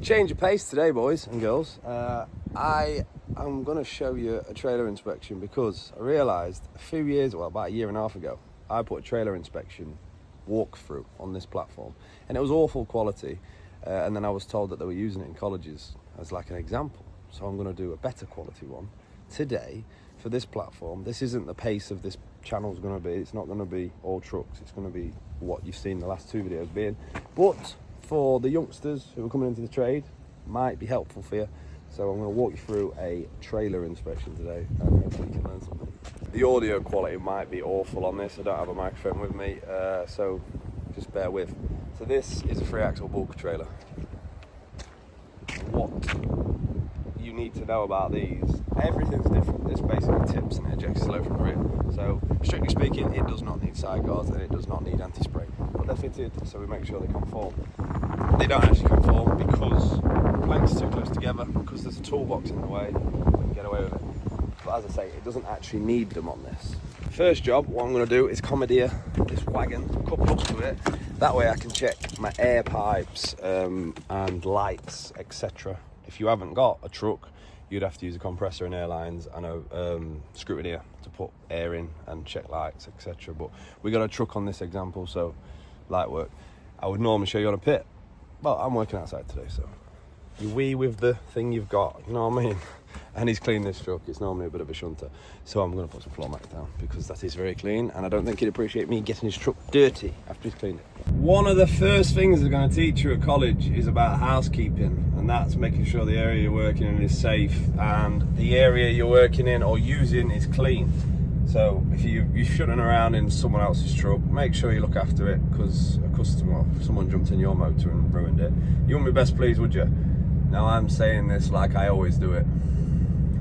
Change of pace today, boys and girls. I am going to show you a trailer inspection because I realised about a year and a half ago, I put a trailer inspection walkthrough on this platform and it was awful quality, and then I was told that they were using it in colleges as like an example. So I'm going to do a better quality one today for this platform. This isn't the pace of this channel is going to be. It's not going to be all trucks. It's going to be what you've seen the last two videos being. But for the youngsters who are coming into the trade, might be helpful for you. So I'm going to walk you through a trailer inspection today and hopefully you can learn something. The audio quality might be awful on this. I don't have a microphone with me, so just bear with. So this is a 3-axle bulk trailer. What you need to know about these, everything's different. This basically tips and ejects slow from the rear. So strictly speaking, it does not need side guards and it does not need anti-spray, but they're fitted so we make sure they conform. They don't actually conform because the planks are too close together, because there's a toolbox in the way, we can get away with it. But as I say, it doesn't actually need them on this. First job, what I'm going to do is commandeer this wagon, couple up to it. That way I can check my air pipes and lights, etc. If you haven't got a truck, you'd have to use a compressor and air lines and a scrutineer to put air in and check lights, etc. But we got a truck on this example, so light work. I would normally show you on a pit, but I'm working outside today, so you wee with the thing you've got, you know what I mean? And he's cleaned this truck. It's normally a bit of a shunter, so I'm going to put some floor mats down because that is very clean, and I don't think he'd appreciate me getting his truck dirty after he's cleaned it. One of the first things they're going to teach you at college is about housekeeping, and that's making sure the area you're working in is safe and the area you're working in or using is clean. So if you're shutting around in someone else's truck, make sure you look after it, because a customer, someone jumped in your motor and ruined it. You wouldn't be best pleased, would you? Now I'm saying this like I always do it.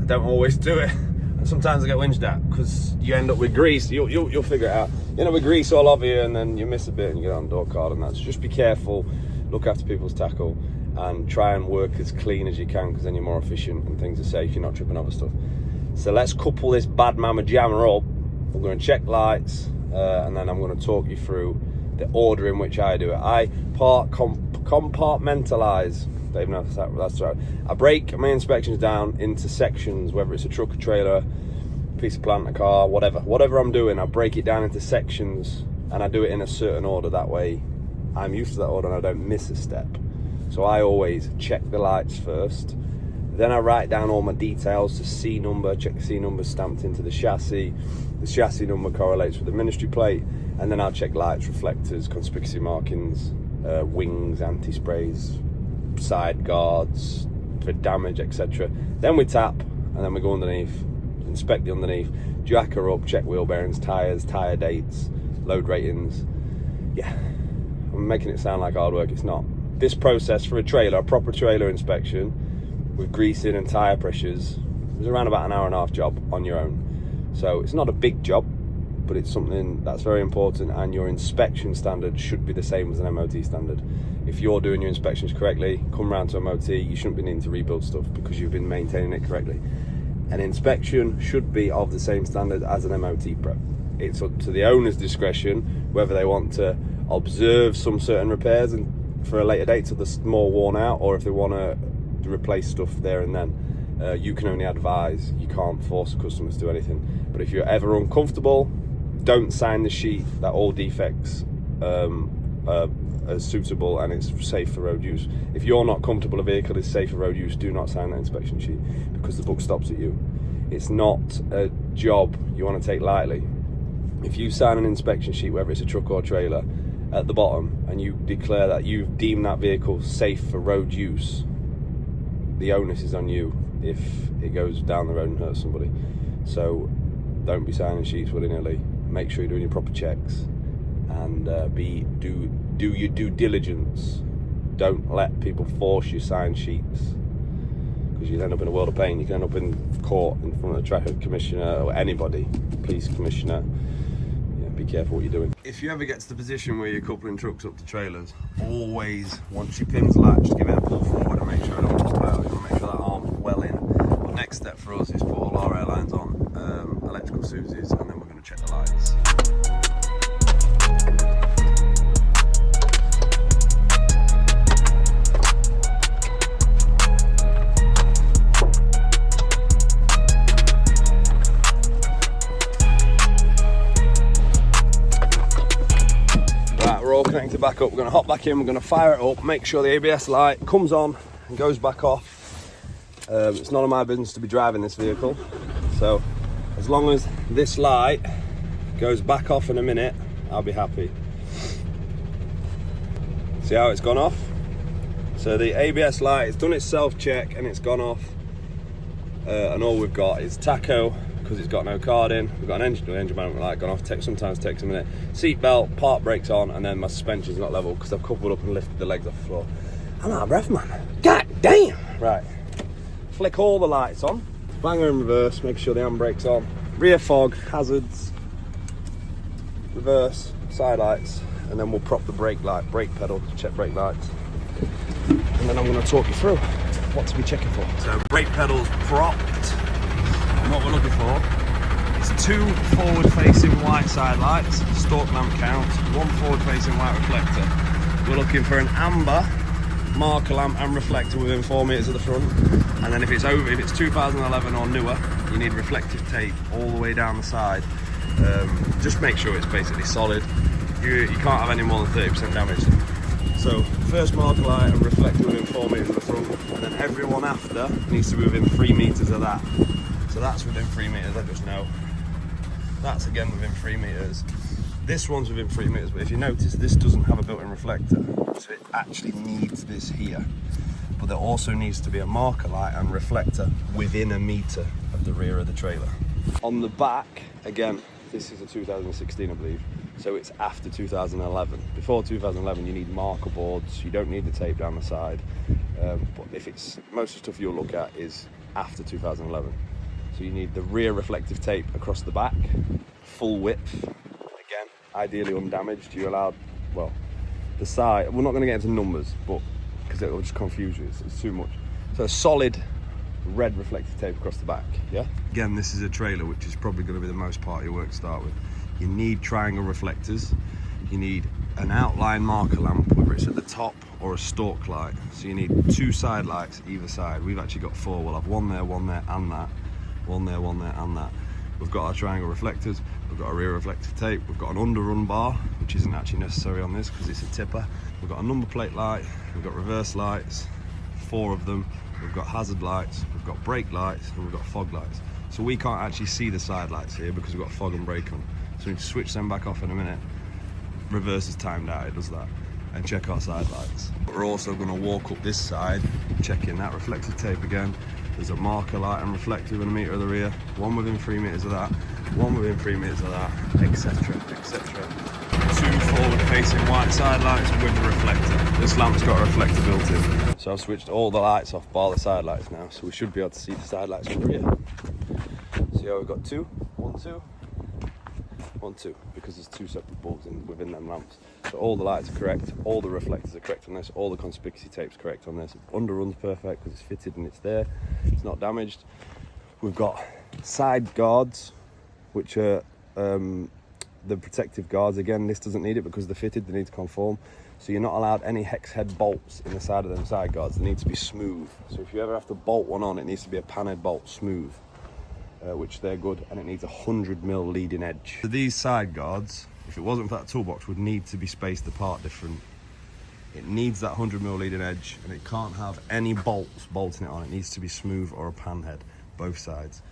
I don't always do it, and sometimes I get whinged at because you end up with grease. You'll figure it out. You end up with grease all over you, and then you miss a bit and you get on the door card, and that's just be careful, look after people's tackle, and try and work as clean as you can, because then you're more efficient and things are safe. You're not tripping over stuff. So let's couple this bad mama jammer up. We're going to check lights, and then I'm going to talk you through the order in which I do it. I compartmentalize. Don't even know if that's right. I break my inspections down into sections, whether it's a truck, a trailer, a piece of plant, a car, whatever I'm doing, I break it down into sections and I do it in a certain order. That way I'm used to that order and I don't miss a step. So I always check the lights first, then I write down all my details to C number, check the C number stamped into the chassis number correlates with the ministry plate, and then I'll check lights, reflectors, conspicuity markings, wings, anti-sprays, side guards for damage, etc. Then we tap, and then we go underneath, inspect the underneath, jack her up, check wheel bearings, tyres, tyre dates, load ratings. Yeah, I'm making it sound like hard work. It's not. This process for a trailer, a proper trailer inspection with greasing and tyre pressures, is around about an hour and a half job on your own. So it's not a big job, but it's something that's very important, and your inspection standard should be the same as an MOT standard. If you're doing your inspections correctly, come round to MOT, you shouldn't be needing to rebuild stuff because you've been maintaining it correctly. An inspection should be of the same standard as an MOT prep. It's up to the owner's discretion whether they want to observe some certain repairs and for a later date till they're more worn out, or if they want to replace stuff there and then. You can only advise, you can't force customers to do anything. But if you're ever uncomfortable, don't sign the sheet that all defects are suitable and it's safe for road use. If you're not comfortable a vehicle is safe for road use, do not sign that inspection sheet, because the book stops at you. It's not a job you want to take lightly. If you sign an inspection sheet, whether it's a truck or trailer, at the bottom, and you declare that you've deemed that vehicle safe for road use, the onus is on you if it goes down the road and hurts somebody. So don't be signing sheets willy-nilly. Make sure you're doing your proper checks, and do your due diligence. Don't let people force you sign sheets, because you'll end up in a world of pain. You can end up in court in front of the traffic commissioner or anybody, police commissioner. Yeah, be careful what you're doing. If you ever get to the position where you're coupling trucks up to trailers, always, once your pin's latched, give it a pull forward and make sure it don't just out. You want to make sure that arm's well in. The next step for us is put all our airlines on, electrical Susies, and then we're going to check the lights. waiting to back up. We're going to hop back in, we're going to fire it up, make sure the ABS light comes on and goes back off. It's none of my business to be driving this vehicle, so as long as this light goes back off in a minute, I'll be happy. See how it's gone off? So the ABS light, it's done its self-check and it's gone off. And all we've got is tacho, because it's got no card in. We've got an engine management light gone off. Sometimes takes a minute. Seat belt, park brakes on, and then my suspension's not level because I've coupled up and lifted the legs off the floor. I'm out of breath, man. God damn! Right. Flick all the lights on. Banger in reverse, make sure the handbrake's on. Rear fog, hazards, reverse, side lights, and then we'll prop the brake pedal, check brake lights. And then I'm going to talk you through what to be checking for. So brake pedals propped. And what we're looking for is 2 forward-facing white side lights, stalk lamp count, 1 forward-facing white reflector. We're looking for an amber marker lamp and reflector within 4 meters of the front. And then if it's 2011 or newer, you need reflective tape all the way down the side. Just make sure it's basically solid. You can't have any more than 30% damage. So first marker light and reflector within 4 meters of the front, and then everyone after needs to be within 3 meters of that. So that's within 3 meters, I just know. That's again within 3 meters. This one's within 3 meters, but if you notice, this doesn't have a built-in reflector, so it actually needs this here. But there also needs to be a marker light and reflector within a meter of the rear of the trailer. On the back, again, this is a 2016, I believe. So it's after 2011. Before 2011, you need marker boards. You don't need the tape down the side. But if it's, most of the stuff you'll look at is after 2011. So you need the rear reflective tape across the back, full width. Again, ideally undamaged. You're allowed, well, the side, we're not going to get into numbers, but because it will just confuse you, it's too much. So a solid red reflective tape across the back, yeah? Again, this is a trailer, which is probably going to be the most part of your work to start with. You need triangle reflectors. You need an outline marker lamp, whether it's at the top or a stalk light. So you need 2 side lights either side. We've actually got 4. We'll have one there, and that. One there, and that. We've got our triangle reflectors. We've got a rear reflective tape. We've got an underrun bar, which isn't actually necessary on this because it's a tipper. We've got a number plate light. We've got reverse lights, 4 of them. We've got hazard lights. We've got brake lights, and we've got fog lights. So we can't actually see the side lights here because we've got fog and brake on. So we need to switch them back off in a minute. Reverse is timed out, it does that. And check our side lights. But we're also going to walk up this side, checking that reflective tape again. There's a marker light and reflector within a meter of the rear, 1 within 3 meters of that, 1 within 3 meters of that, etc, etc. 2 forward-facing white side lights with a reflector. This lamp's got a reflector built in. So I've switched all the lights off, bar the side lights now, so we should be able to see the side lights from the rear. See how we've got 2, 1, 2. 1, 2, because there's 2 separate bulbs within them lamps. So all the lights are correct, all the reflectors are correct on this, all the conspicuity tape's correct on this. Underrun's perfect because it's fitted and it's there, it's not damaged. We've got side guards, which are the protective guards. Again, this doesn't need it because they're fitted, they need to conform. So you're not allowed any hex head bolts in the side of them side guards. They need to be smooth. So if you ever have to bolt one on, it needs to be a pan head bolt, smooth. Which they're good, and it needs 100mm leading edge. So these side guards, if it wasn't for that toolbox, would need to be spaced apart different. It needs that 100mm leading edge, and it can't have any bolts bolting it on. It needs to be smooth or a pan head, both sides.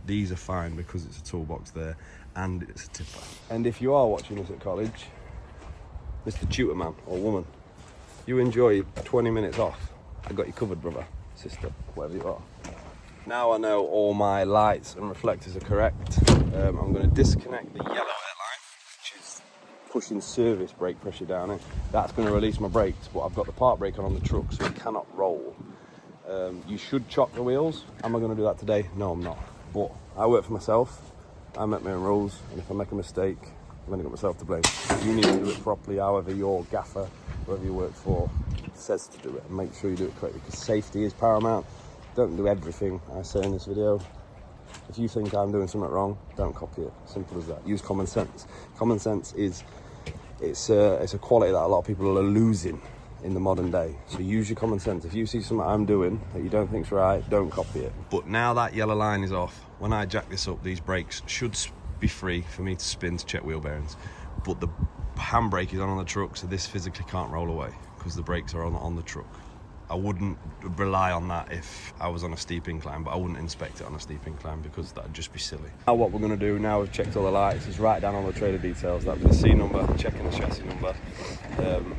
These are fine because it's a toolbox there, and it's a tipper. And if you are watching this at college, Mr. Tutor man or woman, you enjoy 20 minutes off. I got you covered, brother, sister, whatever you are. Now I know all my lights and reflectors are correct. I'm going to disconnect the yellow headline, which is pushing service brake pressure down in. That's going to release my brakes, but I've got the park brake on the truck, so it cannot roll. You should chock the wheels. Am I going to do that today? No, I'm not. But I work for myself. I make my own rules, and if I make a mistake, I've only got myself to blame. You need to do it properly, however your gaffer, whoever you work for, says to do it. And make sure you do it correctly, because safety is paramount. Don't do everything I say in this video. If you think I'm doing something wrong, don't copy it. Simple as that. Use common sense. Common sense is, it's a quality that a lot of people are losing in the modern day. So use your common sense. If you see something I'm doing that you don't think's right, don't copy it. But now that yellow line is off, when I jack this up, these brakes should be free for me to spin to check wheel bearings. But the handbrake is on the truck, so this physically can't roll away because the brakes are on the truck. I wouldn't rely on that if I was on a steep incline, but I wouldn't inspect it on a steep incline because that'd just be silly. Now what we're going to do, now we've checked all the lights, is write down all the trailer details. That'd be the C number, checking the chassis number,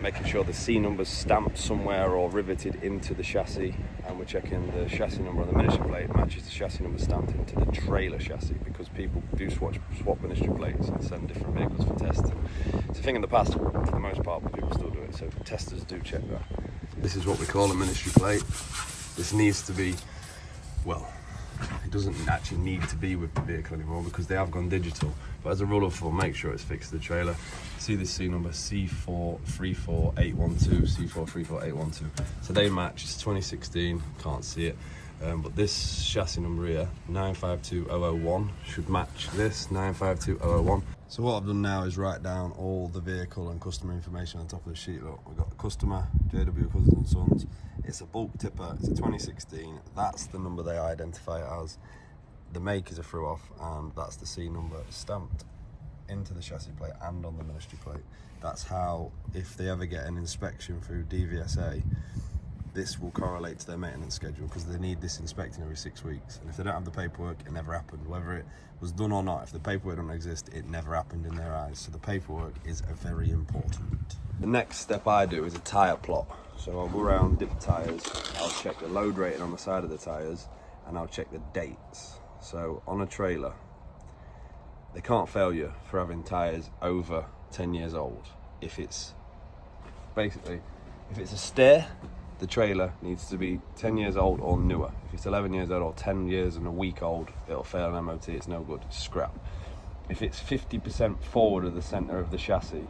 making sure the C number's stamped somewhere or riveted into the chassis, and we're checking the chassis number on the ministry plate matches the chassis number stamped into the trailer chassis, because people do swap ministry plates and send different vehicles for testing. It's a thing in the past, for the most part, but people still do it, so testers do check that. This is what we call a ministry plate. This needs to be, well, it doesn't actually need to be with the vehicle anymore because they have gone digital. But as a rule of thumb, make sure it's fixed to the trailer. See this C number, C434812, C434812. So they match, it's 2016, can't see it. But this chassis number here, 952001, should match this, 952001. So what I've done now is write down all the vehicle and customer information on top of the sheet. Look, we've got the customer, JW Cousins & Sons. It's a bulk tipper, it's a 2016. That's the number they identify it as. The make is a through off, and that's the C number stamped into the chassis plate and on the ministry plate. That's how, if they ever get an inspection through DVSA, this will correlate to their maintenance schedule, because they need this inspecting every 6 weeks. And if they don't have the paperwork, it never happened. Whether it was done or not, if the paperwork doesn't exist, it never happened in their eyes. So the paperwork is very important. The next step I do is a tyre plot. So I'll go around, dip the tyres, I'll check the load rating on the side of the tyres, and I'll check the dates. So on a trailer, they can't fail you for having tyres over 10 years old. If it's basically, if it's a stair, the trailer needs to be 10 years old or newer. If it's 11 years old or 10 years and a week old, it'll fail an MOT, it's no good, it's scrap. If it's 50% forward of the centre of the chassis,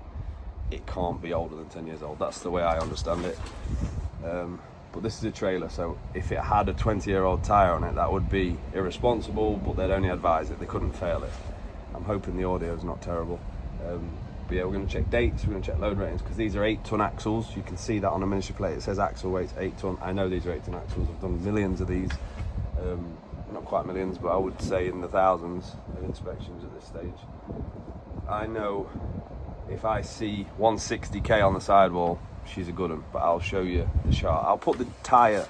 it can't be older than 10 years old. That's the way I understand it. But this is a trailer, so if it had a 20-year-old tyre on it, that would be irresponsible, but they'd only advise it, they couldn't fail it. I'm hoping the audio is not terrible. But yeah, we're going to check dates, we're going to check load ratings, because these are 8-ton axles. You can see that on the ministry plate, it says axle weight's 8 ton. I know these are 8-ton axles, I've done millions of these. Not quite millions, but I would say in the thousands of inspections at this stage. I know if I see 160k on the sidewall, she's a good one, but I'll show you the chart. I'll put the tyre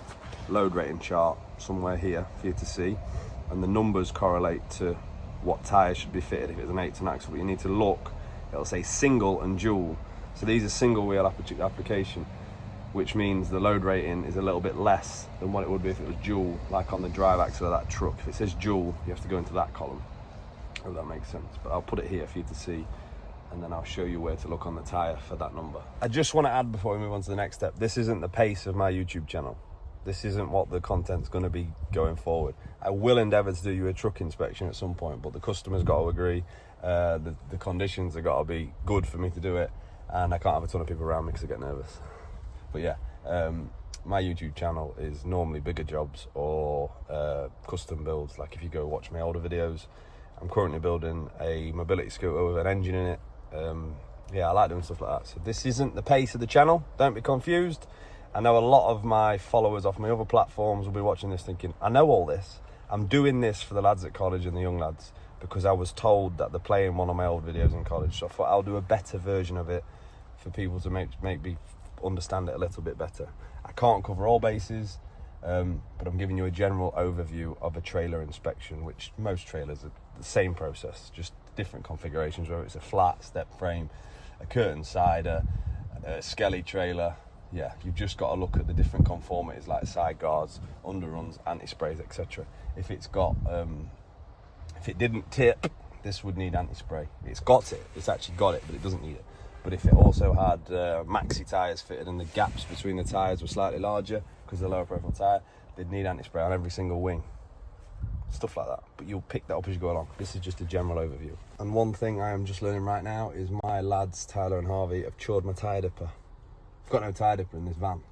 load rating chart somewhere here for you to see, and the numbers correlate to what tyre should be fitted if it's an 8-ton axle. But you need to look, it'll say single and dual. So these are single wheel application, which means the load rating is a little bit less than what it would be if it was dual, like on the drive axle of that truck. If it says dual, you have to go into that column. I hope that makes sense, but I'll put it here for you to see, and then I'll show you where to look on the tyre for that number. I just want to add before we move on to the next step, this isn't the pace of my YouTube channel. This isn't what the content's going to be going forward. I will endeavour to do you a truck inspection at some point, but the customer's got to agree, the conditions have got to be good for me to do it, and I can't have a ton of people around me because I get nervous. But yeah, my YouTube channel is normally bigger jobs or custom builds. Like if you go watch my older videos, I'm currently building a mobility scooter with an engine in it. Yeah, I like doing stuff like that. So this isn't the pace of the channel, don't be confused. I know a lot of my followers off my other platforms will be watching this thinking, I know all this. I'm doing this for the lads at college and the young lads because I was told that they're playing one of my old videos in college. So I thought I'll do a better version of it for people to make me understand it a little bit better. I can't cover all bases, but I'm giving you a general overview of a trailer inspection, which most trailers are the same process, just different configurations, whether it's a flat step frame, a curtain sider, a skelly trailer. Yeah, you've just got to look at the different conformities like side guards, underruns, anti-sprays, etc. If it's got, if it didn't tip, this would need anti-spray. It's got it, it's actually got it, but it doesn't need it. But if it also had maxi tyres fitted and the gaps between the tyres were slightly larger because of the lower profile tyre, they'd need anti-spray on every single wing. Stuff like that, but you'll pick that up as you go along. This is just a general overview. And one thing I am just learning right now is my lads, Tyler and Harvey, have chawed my tyre dipper. I've got no tyre dipper in this van.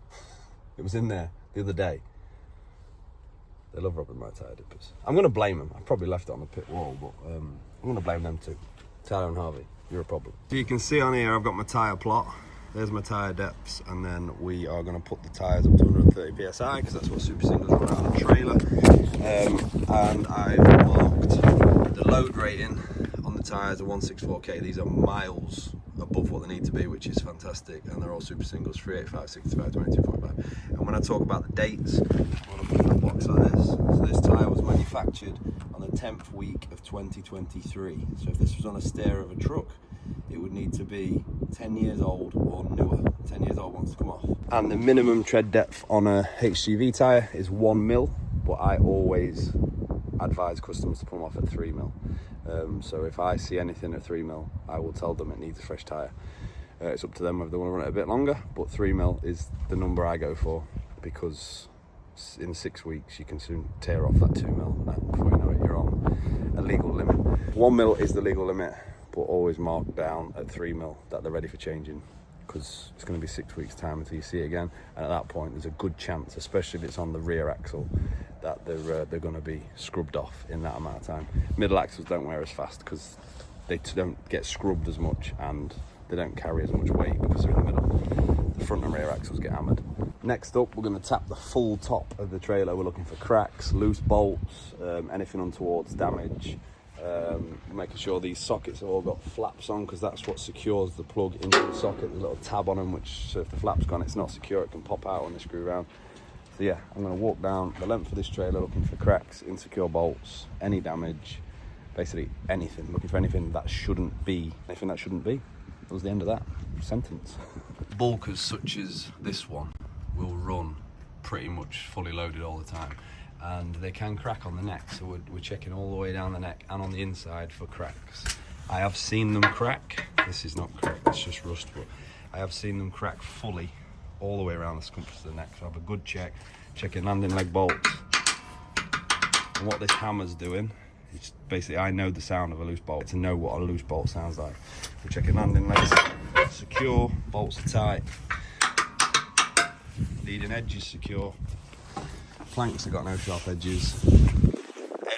It was in there the other day. They love robbing my tyre dippers. I'm going to blame them. I probably left it on the pit wall, but I'm going to blame them too. Tyler and Harvey, you're a problem. So you can see on here I've got my tyre plot. There's my tyre depths, and then we are going to put the tyres up to 130 psi because that's what super singles run out on the trailer. And I've marked the load rating on the tyres of 164k. These are miles above what they need to be, which is fantastic, and they're all super singles, 385, 65, 22.5. And when I talk about the dates, I want to put in a box like this. So this tyre was manufactured on the 10th week of 2023. So if this was on a stair of a truck, it would need to be 10 years old or newer. 10 years old wants to come off. And the minimum tread depth on a HGV tyre is 1 mil, but I always advise customers to put them off at 3 mil. So if I see anything at 3 mil, I will tell them it needs a fresh tyre. It's up to them whether they want to run it a bit longer, but 3 mil is the number I go for, because in 6 weeks you can soon tear off that 2 mil, and before you know it, you're on a legal limit. 1 mil is the legal limit, but always mark down at 3 mil that they're ready for changing, because it's going to be 6 weeks time until you see it again, and at that point there's a good chance, especially if it's on the rear axle, that they're going to be scrubbed off in that amount of time. Middle axles don't wear as fast because they don't get scrubbed as much, and they don't carry as much weight because they're in the middle. The front and rear axles get hammered. Next up, we're going to tap the full top of the trailer. We're looking for cracks, loose bolts, anything untoward damage. Making sure these sockets have all got flaps on, because that's what secures the plug into the socket. There's a little tab on them, which, so if the flap's gone, it's not secure, it can pop out when they screw around. So yeah, I'm going to walk down the length of this trailer looking for cracks, insecure bolts, any damage, basically anything, looking for anything that shouldn't be. Anything that shouldn't be. That was the end of that sentence. Bulkers such as this one will run pretty much fully loaded all the time, and they can crack on the neck, so we're checking all the way down the neck and on the inside for cracks. I have seen them crack. This is not cracked, it's just rust, but I have seen them crack fully all the way around the circumference of the neck. So I have a good check, checking landing leg bolts. And what this hammer's doing, it's basically, I know the sound of a loose bolt to know what a loose bolt sounds like. We're checking landing legs, secure, bolts are tight, leading edge is secure, planks have got no sharp edges,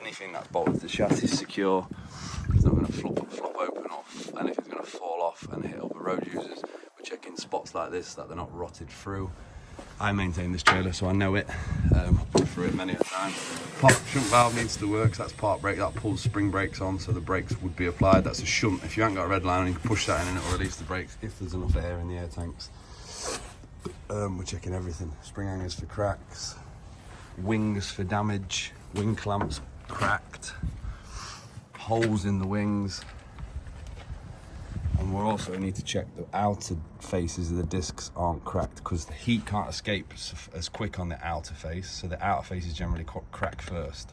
anything that's bolted to the chassis is secure. It's not going to flop open off, anything's going to fall off and hit other road users. We're checking spots like this that they're not rotted through. I maintain this trailer, so I know it. I've been through it many a time. Pop shunt valve needs to work, so that's park brake, that pulls spring brakes on, so the brakes would be applied. That's a shunt. If you haven't got a red line, you can push that in and it'll release the brakes if there's enough air in the air tanks. We're checking everything. Spring hangers for cracks, wings for damage, wing clamps cracked, holes in the wings. And we also need to check the outer faces of the discs aren't cracked, because the heat can't escape as quick on the outer face, so the outer faces generally crack first.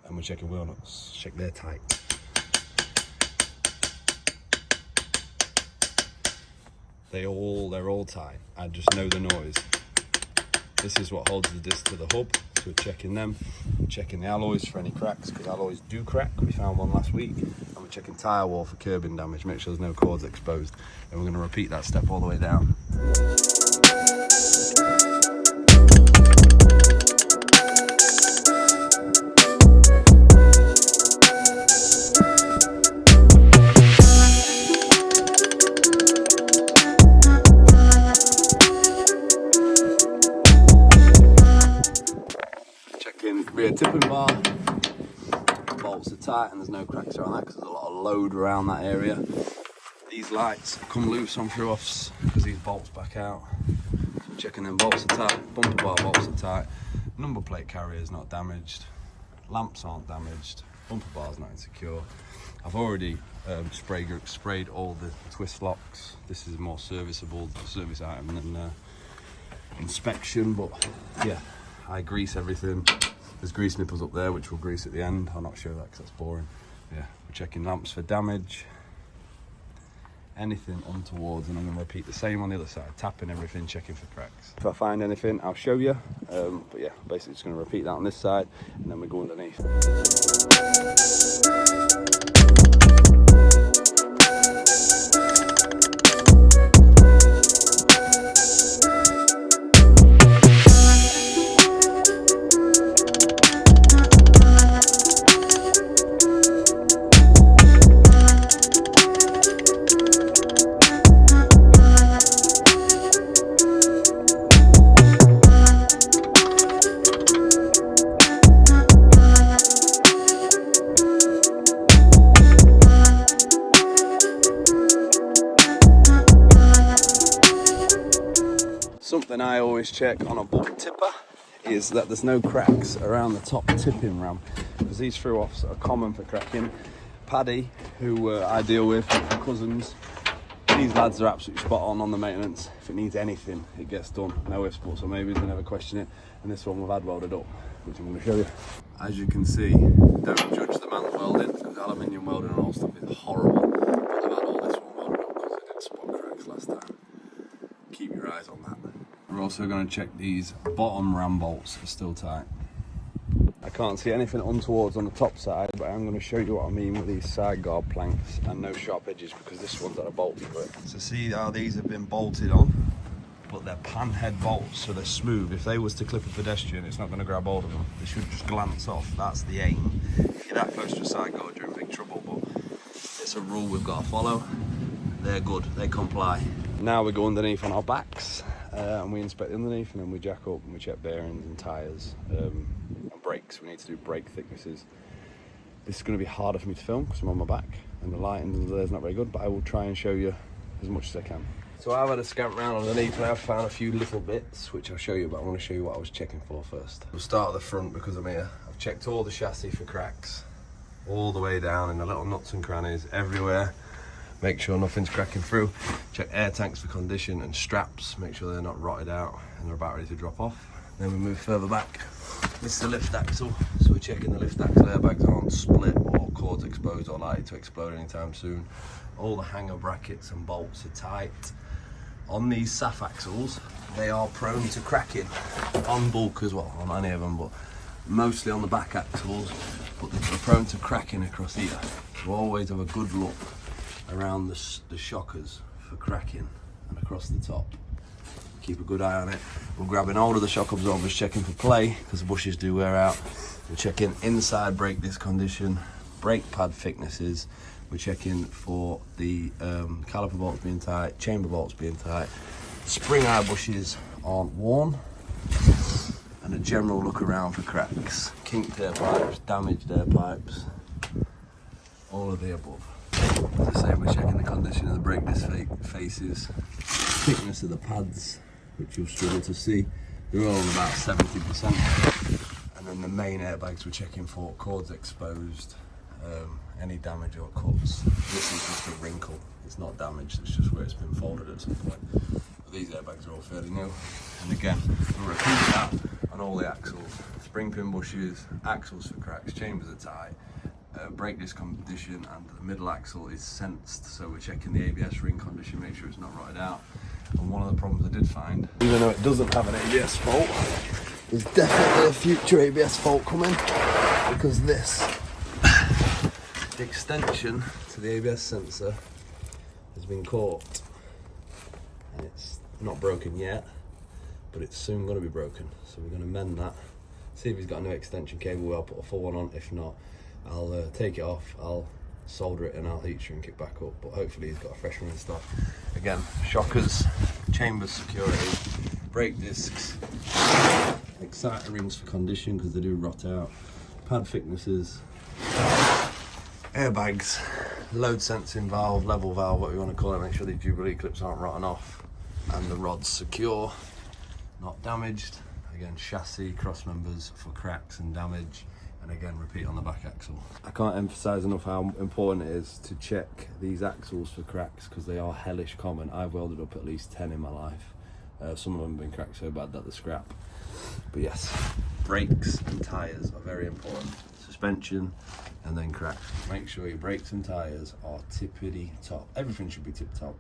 And we're checking wheel nuts, check they're tight. They're all tight. I just know the noise. This is what holds the disc to the hub, so we're checking them. We're checking the alloys for any cracks, because alloys do crack. We found one last week. And we're checking tyre wall for curbing damage, make sure there's no cords exposed. And we're going to repeat that step all the way down. Rear tipping bar, bolts are tight and there's no cracks around that because there's a lot of load around that area. These lights come loose on throw-offs because these bolts back out. So checking them bolts are tight, bumper bar bolts are tight, number plate carrier is not damaged, lamps aren't damaged, bumper bar's not insecure. I've already sprayed all the twist locks. This is a more serviceable service item than inspection, but yeah, I grease everything. There's grease nipples up there, which we'll grease at the end. I'll not show that because that's boring. Yeah, we're checking lamps for damage. Anything untowards, and I'm going to repeat the same on the other side. Tapping everything, checking for cracks. If I find anything, I'll show you. But yeah, basically just going to repeat that on this side, and then we go underneath. I always check on a bulk tipper is that there's no cracks around the top tipping ram, because these throw-offs are common for cracking. Paddy, who I deal with, my cousins, these lads are absolutely spot on the maintenance. If it needs anything, it gets done. No ifs, buts or maybes, they never question it. And this one we've had welded up, which I'm going to show you. As you can see, don't judge the man's welding, because aluminium welding and all stuff is horrible. But I've had all this one welded up because I did spot cracks last time. Keep your eyes on that. We're also going to check these bottom ram bolts are still tight. I can't see anything untowards on the top side, but I'm going to show you what I mean with these side guard planks and no sharp edges, because this one's had a bolt to it. So see how these have been bolted on, but they're pan head bolts, so they're smooth. If they was to clip a pedestrian, it's not going to grab hold of them. They should just glance off. That's the aim. If you're that close to a side guard, you're in big trouble, but it's a rule we've got to follow. They're good, they comply. Now we go underneath on our backs and we inspect underneath, and then we jack up and we check bearings and tyres and brakes. We need to do brake thicknesses. This is going to be harder for me to film because I'm on my back and the lighting under there is not very good, but I will try and show you as much as I can. So I've had a scamp round underneath and I've found a few little bits which I'll show you, but I want to show you what I was checking for first. We'll start at the front because I'm here. I've checked all the chassis for cracks, all the way down in the little nuts and crannies everywhere. Make sure nothing's cracking through. Check air tanks for condition and straps. Make sure they're not rotted out and they're about ready to drop off. Then we move further back. This is the lift axle. So we're checking the lift axle airbags aren't split or cords exposed or likely to explode anytime soon. All the hanger brackets and bolts are tight. On these SAF axles, they are prone to cracking. On bulk as well, on any of them, but mostly on the back axles. But they're prone to cracking across here. So always have a good look around the shockers for cracking and across the top. Keep a good eye on it. We're grabbing hold of the shock absorbers, checking for play because the bushes do wear out. We're checking inside brake disc condition, brake pad thicknesses. We're checking for the caliper bolts being tight, chamber bolts being tight, spring eye bushes aren't worn, and a general look around for cracks, kinked air pipes, damaged air pipes, all of the above. As I say, we're checking the condition of the brake disc faces, thickness of the pads, which you'll struggle to see. They're all about 70%. And then the main airbags we're checking for cords exposed, any damage or cuts. This is just a wrinkle, it's not damaged, it's just where it's been folded at some point. But these airbags are all fairly new. And again, we'll repeat that on all the axles. Spring pin bushes, axles for cracks, chambers are tight. Brake disc condition, and the middle axle is sensed, so we're checking the ABS ring condition, make sure it's not rotted out. And one of the problems I did find, even though it doesn't have an ABS fault, there's definitely a future ABS fault coming, because this the extension to the ABS sensor has been caught, and it's not broken yet, but it's soon going to be broken, so we're going to mend that, see if he's got a new extension cable. I'll put a full one on. If not, I'll take it off, I'll solder it and I'll heat shrink it back up, but hopefully he's got a fresh one in stock. Again, shockers, chambers security, brake discs, exciter rings for condition because they do rot out, pad thicknesses, airbags, load sensing valve, level valve, what you want to call it, make sure the Jubilee clips aren't rotten off, and the rod's secure, not damaged. Again, chassis, cross members for cracks and damage. And again, repeat on the back axle. I can't emphasize enough how important it is to check these axles for cracks because they are hellish common. I've welded up at least 10 in my life. Some of them have been cracked so bad that they're scrap. But yes, brakes and tyres are very important. Suspension and then cracks. Make sure your brakes and tyres are tippity top. Everything should be tip top,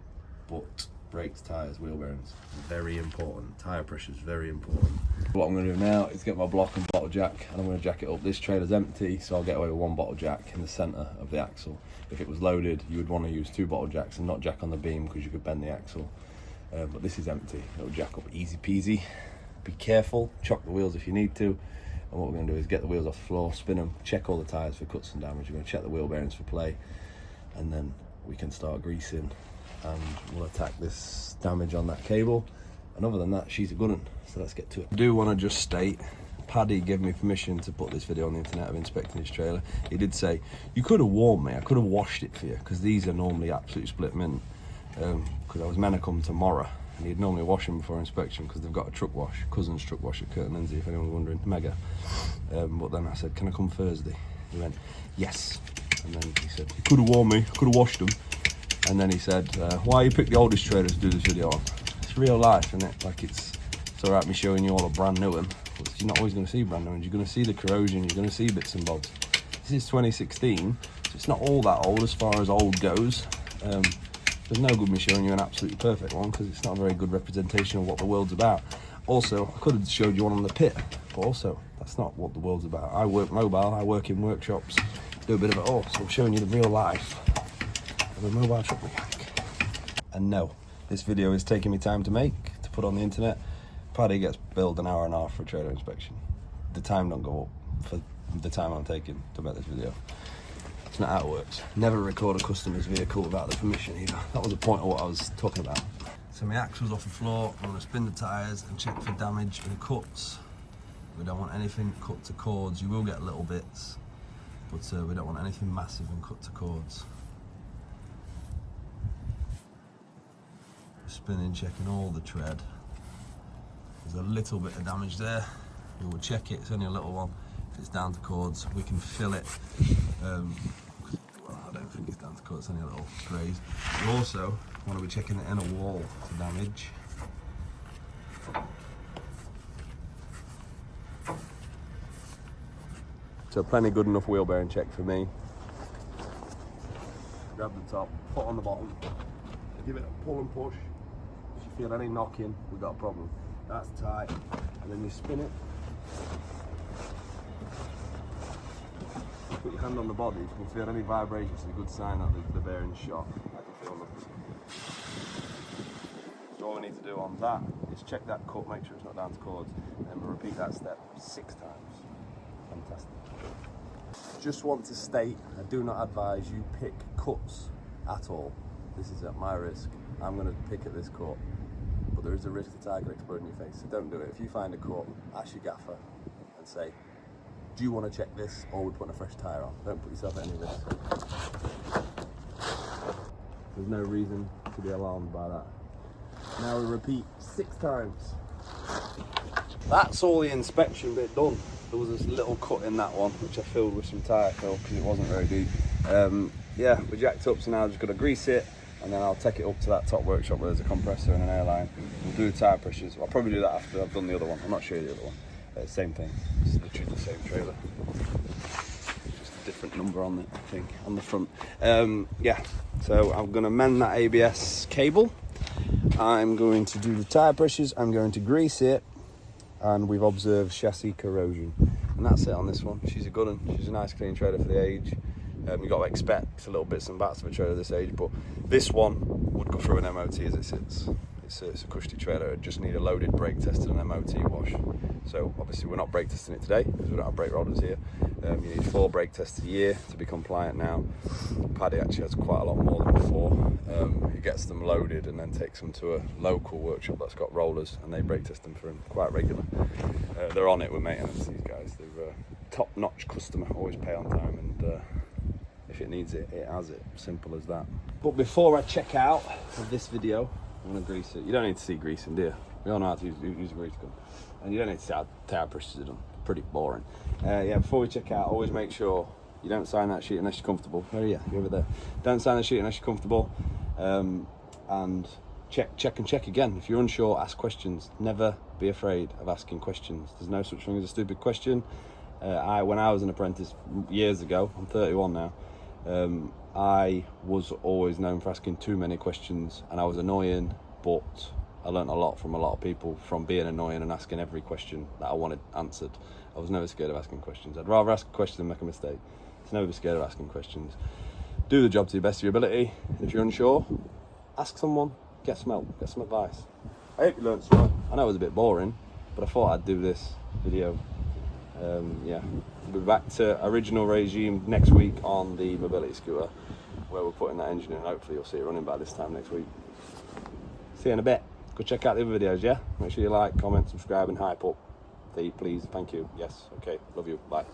but brakes, tyres, wheel bearings, very important. Tyre pressure is very important. What I'm going to do now is get my block and bottle jack, and I'm going to jack it up. This trailer's empty, so I'll get away with one bottle jack in the centre of the axle. If it was loaded, you would want to use 2 bottle jacks and not jack on the beam because you could bend the axle. But this is empty. It'll jack up easy peasy. Be careful, chock the wheels if you need to. And what we're going to do is get the wheels off the floor, spin them, check all the tyres for cuts and damage. We're going to check the wheel bearings for play, and then we can start greasing. And we'll attack this damage on that cable, and other than that, she's a good one, so let's get to it. I do want to just state, Paddy gave me permission to put this video on the internet of inspecting his trailer. He did say, you could have warned me, I could have washed it for you, because these are normally absolute split mint, because I was meant to come tomorrow, and he'd normally wash them before inspection because they've got a truck wash, cousin's truck wash at Curtin Lindsay, if anyone's wondering, mega. But then I said, can I come Thursday? He went, yes. And then he said, you could have warned me, I could have washed them. And then he said, why you pick the oldest trailer to do this video on? It's real life, isn't it? Like it's alright me showing you all a brand new one, but you're not always going to see brand new ones. You're going to see the corrosion, you're going to see bits and bobs. This is 2016, so it's not all that old as far as old goes. There's no good me showing you an absolutely perfect one because it's not a very good representation of what the world's about. Also, I could have showed you one on the pit, but also that's not what the world's about. I work mobile, I work in workshops, do a bit of it all, so I'm showing you the real life of a mobile truck mechanic. And no, this video is taking me time to make, to put on the internet. Paddy gets billed an hour and a half for a trailer inspection. The time don't go up for the time I'm taking to make this video. It's not how it works. Never record a customer's vehicle without their permission either. That was the point of what I was talking about. So my axle's off the floor. I'm going to spin the tyres and check for damage and cuts. We don't want anything cut to cords. You will get little bits, but we don't want anything massive and cut to cords. Spinning, checking all the tread. There's a little bit of damage there. We will check it. It's only a little one. If it's down to cords, we can fill it. Well, I don't think it's down to cords. It's only a little graze. We also want to be checking the inner wall for damage. So plenty good enough wheel bearing check for me. Grab the top, foot on the bottom, give it a pull and push. If you feel any knocking, we've got a problem. That's tight, and then you spin it. Put your hand on the body, if you can feel any vibrations, it's a good sign that the bearing's shot. I can feel them. So all we need to do on that is check that cut, make sure it's not down to cords, and then we'll repeat that step 6 times. Fantastic. Just want to state, I do not advise you pick cuts at all. This is at my risk. I'm going to pick at this cut, but there is a risk the tire could explode in your face, so don't do it. If you find a cut, ask your gaffer and say, do you want to check this, or are we putting a fresh tyre on? Don't put yourself at any risk. There's no reason to be alarmed by that. Now we repeat 6 times. That's all the inspection bit done. There was this little cut in that one, which I filled with some tyre fill because it wasn't very deep. Yeah, we jacked up, so now I've just got to grease it, and then I'll take it up to that top workshop where there's a compressor and an airline. We'll do the tyre pressures. I'll probably do that after I've done the other one. I'm not sure the other one. Same thing, it's literally the same trailer. Just a different number on it, I think, on the front. Yeah, so I'm going to mend that ABS cable. I'm going to do the tyre pressures, I'm going to grease it, and we've observed chassis corrosion. And that's it on this one. She's a good one. She's a nice clean trailer for the age. You've got to expect a little bits and bats of a trailer this age, but this one would go through an MOT as it sits. It's a cushy trailer. It just need a loaded brake test and an MOT wash. So obviously we're not brake testing it today because we don't have brake rollers here. You need 4 brake tests a year to be compliant now. Paddy actually has quite a lot more than 4. He gets them loaded and then takes them to a local workshop that's got rollers, and they brake test them for him quite regular. They're on it with maintenance, these guys. They're a top-notch customer, always pay on time, and if it needs it, it has it. Simple as that. But before I check out of this video, I'm going to grease it. You don't need to see greasing, do you? We all know how to use a grease gun. And you don't need to see how tire pressures are done. Pretty boring. Yeah, before we check out, always make sure you don't sign that sheet unless you're comfortable. Oh yeah, you're over there. Don't sign the sheet unless you're comfortable. And check again. If you're unsure, ask questions. Never be afraid of asking questions. There's no such thing as a stupid question. When I was an apprentice years ago, I'm 31 now, I was always known for asking too many questions, and I was annoying, but I learnt a lot from a lot of people from being annoying and asking every question that I wanted answered. I was never scared of asking questions. I'd rather ask a question than make a mistake. So never be scared of asking questions. Do the job to the best of your ability. If you're unsure, ask someone, get some help, get some advice. I hope you learnt something. I know it was a bit boring, but I thought I'd do this video. Yeah, we'll be back to original regime next week on the mobility scooter, where we're putting that engine in. Hopefully you'll see it running by this time next week. See you in a bit. Go check out the other videos, yeah? Make sure you like, comment, subscribe, and hype up. Please, thank you. Yes, okay, love you, bye.